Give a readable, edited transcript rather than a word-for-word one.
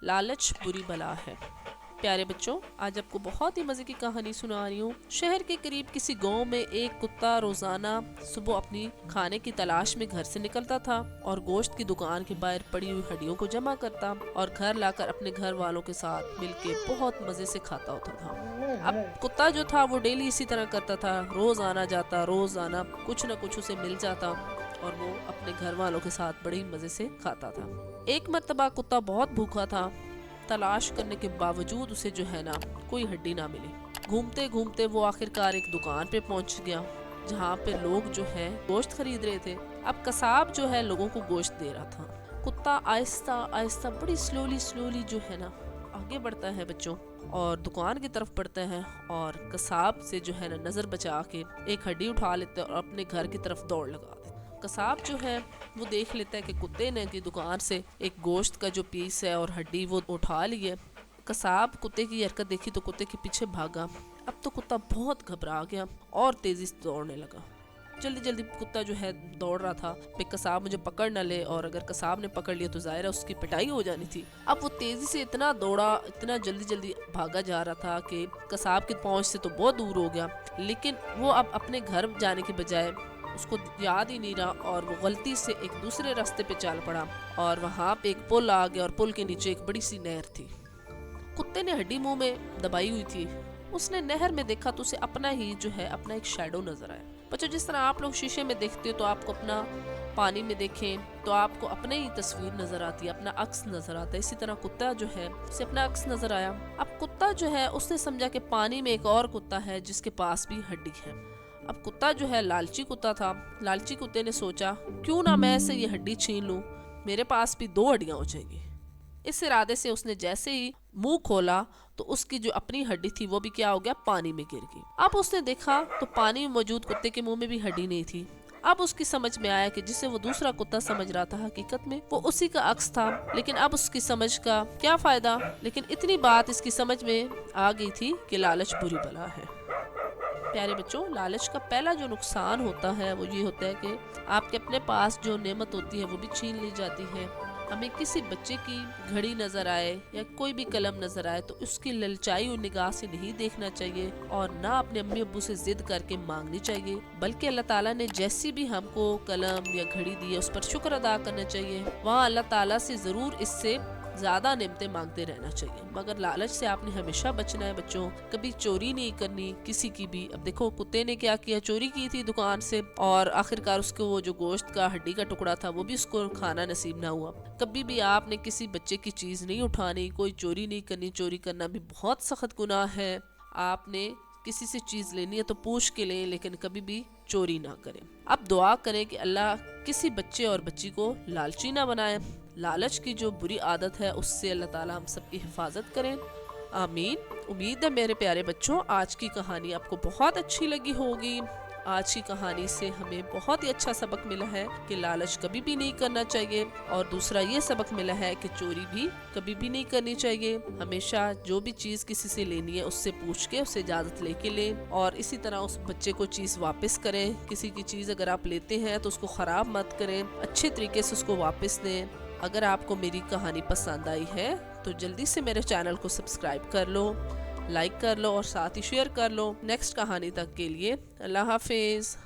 لالچ بری بلا ہے۔ پیارے بچوں، آج آپ کو بہت ہی مزے کی کہانی سنا رہی ہوں۔ شہر کے قریب کسی گاؤں میں ایک کتا روزانہ صبح اپنی کھانے کی تلاش میں گھر سے نکلتا تھا اور گوشت کی دکان کے باہر پڑی ہوئی ہڈیوں کو جمع کرتا اور گھر لا کر اپنے گھر والوں کے ساتھ مل کے بہت مزے سے کھاتا ہوتا تھا۔ اب کتا جو تھا وہ ڈیلی اسی طرح کرتا تھا، روز آنا جاتا، روز آنا، کچھ نہ کچھ اسے مل جاتا اور وہ اپنے گھر والوں کے ساتھ بڑی مزے سے کھاتا تھا۔ ایک مرتبہ کتا بہت بھوکا تھا، تلاش کرنے کے باوجود اسے جو ہے نا کوئی ہڈی نہ ملی۔ گھومتے گھومتے وہ آخرکار ایک دکان پہ پہنچ گیا جہاں پہ لوگ جو ہے گوشت خرید رہے تھے۔ اب قصاب جو ہے لوگوں کو گوشت دے رہا تھا۔ کتا آہستہ آہستہ بڑی سلولی جو ہے نا آگے بڑھتا ہے بچوں، اور دکان کی طرف بڑھتا ہے اور قصاب سے جو ہے نا نظر بچا کے ایک ہڈی اٹھا لیتا ہے اور اپنے گھر کی طرف دوڑ لگا دیتا۔ قصاب جو ہے وہ دیکھ لیتا ہے کہ کتے نے کی دکان سے ایک گوشت کا جو پیس ہے اور ہڈی وہ اٹھا لی ہے۔ قصاب کتے کی حرکت دیکھی تو کتے کے پیچھے بھاگا۔ اب تو کتا بہت گھبرا گیا اور تیزی سے دوڑنے لگا۔ جلدی کتا جو ہے دوڑ رہا تھا کہ قصاب مجھے پکڑ نہ لے، اور اگر قصاب نے پکڑ لیا تو ظاہر ہے اس کی پٹائی ہو جانی تھی۔ اب وہ تیزی سے اتنا دوڑا، اتنا جلدی بھاگا جا رہا تھا کہ قصاب کی پہنچ سے تو بہت دور ہو گیا، لیکن وہ اب اپنے گھر جانے کے بجائے اس کو یاد ہی نہیں رہا اور وہ غلطی سے ایک دوسرے راستے پہ چل پڑا اور وہاں پہ ایک پل آ گیا اور پل کے نیچے ایک بڑی سی نہر تھی۔ کتے نے ہڈی منہ میں دبائی ہوئی تھی، اس نے نہر میں دیکھا تو اسے اپنا ہی جو ہے اپنا ایک شیڈو نظر آیا۔ بچوں، جس طرح آپ لوگ شیشے میں دیکھتے ہو تو آپ کو اپنا پانی میں دیکھیں تو آپ کو اپنے ہی تصویر نظر آتی ہے، اپنا عکس نظر آتا ہے، اسی طرح کتا جو ہے اسے اپنا عکس نظر آیا۔ اب کتا جو ہے اس نے سمجھا کہ پانی میں ایک اور کتا ہے جس کے پاس بھی ہڈی ہے۔ اب کتا جو ہے لالچی کتا تھا، لالچی کتے نے سوچا کیوں نہ میں سے یہ ہڈی چھین لوں، میرے پاس بھی 2 ہڈیاں ہو جائیں گی۔ اس ارادے سے اس نے جیسے ہی منہ کھولا تو اس کی جو اپنی ہڈی تھی وہ بھی کیا ہو گیا، پانی میں گر گئی۔ اب اس نے دیکھا تو پانی میں موجود کتے کے منہ میں بھی ہڈی نہیں تھی۔ اب اس کی سمجھ میں آیا کہ جسے وہ دوسرا کتا سمجھ رہا تھا حقیقت میں وہ اسی کا عکس تھا، لیکن اب اس کی سمجھ کا کیا فائدہ، لیکن اتنی بات اس کی سمجھ میں آ گئی تھی کہ لالچ بری بلا ہے۔ پیارے بچوں، لالچ کا پہلا جو نقصان ہوتا ہے وہ یہ ہوتا ہے کہ آپ کے اپنے پاس جو نعمت ہوتی ہے وہ بھی چھین لی جاتی ہے۔ ہمیں کسی بچے کی گھڑی نظر آئے یا کوئی بھی قلم نظر آئے تو اس کی للچائی ہوئی نگاہ سے نہیں دیکھنا چاہیے اور نہ اپنے امی ابو سے ضد کر کے مانگنی چاہیے، بلکہ اللہ تعالیٰ نے جیسی بھی ہم کو قلم یا گھڑی دی ہے اس پر شکر ادا کرنا چاہیے۔ وہاں اللہ تعالیٰ سے ضرور اس سے زیادہ نعمتیں مانگتے رہنا چاہیے، مگر لالچ سے آپ نے ہمیشہ بچنا ہے بچوں۔ کبھی چوری نہیں کرنی کسی کی بھی۔ اب دیکھو کتے نے کیا کیا، چوری کی تھی دکان سے اور آخرکار اس کو وہ جو گوشت کا ہڈی کا ٹکڑا تھا وہ بھی اس کو کھانا نصیب نہ ہوا۔ کبھی بھی آپ نے کسی بچے کی چیز نہیں اٹھانی، کوئی چوری نہیں کرنی، چوری کرنا بھی بہت سخت گناہ ہے۔ آپ نے کسی سے چیز لینی ہے تو پوچھ کے لیں، لیکن کبھی بھی چوری نہ کریں۔ اب دعا کریں کہ اللہ کسی بچے اور بچی کو لالچی نہ بنائے، لالچ کی جو بری عادت ہے اس سے اللہ تعالیٰ ہم سب کی حفاظت کریں، آمین۔ امید ہے میرے پیارے بچوں آج کی کہانی آپ کو بہت اچھی لگی ہوگی۔ آج کی کہانی سے ہمیں بہت ہی اچھا سبق ملا ہے کہ لالچ کبھی بھی نہیں کرنا چاہیے، اور دوسرا یہ سبق ملا ہے کہ چوری بھی کبھی بھی نہیں کرنی چاہیے۔ ہمیشہ جو بھی چیز کسی سے لینی ہے اس سے پوچھ کے، اس سے اجازت لے کے لیں، اور اسی طرح اس بچے کو چیز واپس کریں۔ کسی کی چیز اگر آپ لیتے ہیں تو اس کو خراب مت کریں، اچھے طریقے سے اس کو واپس دیں۔ اگر آپ کو میری کہانی پسند آئی ہے تو جلدی سے میرے چینل کو سبسکرائب کر لو، لائک کر لو اور ساتھ ہی شیئر کر لو۔ نیکسٹ کہانی تک کے لیے اللہ حافظ۔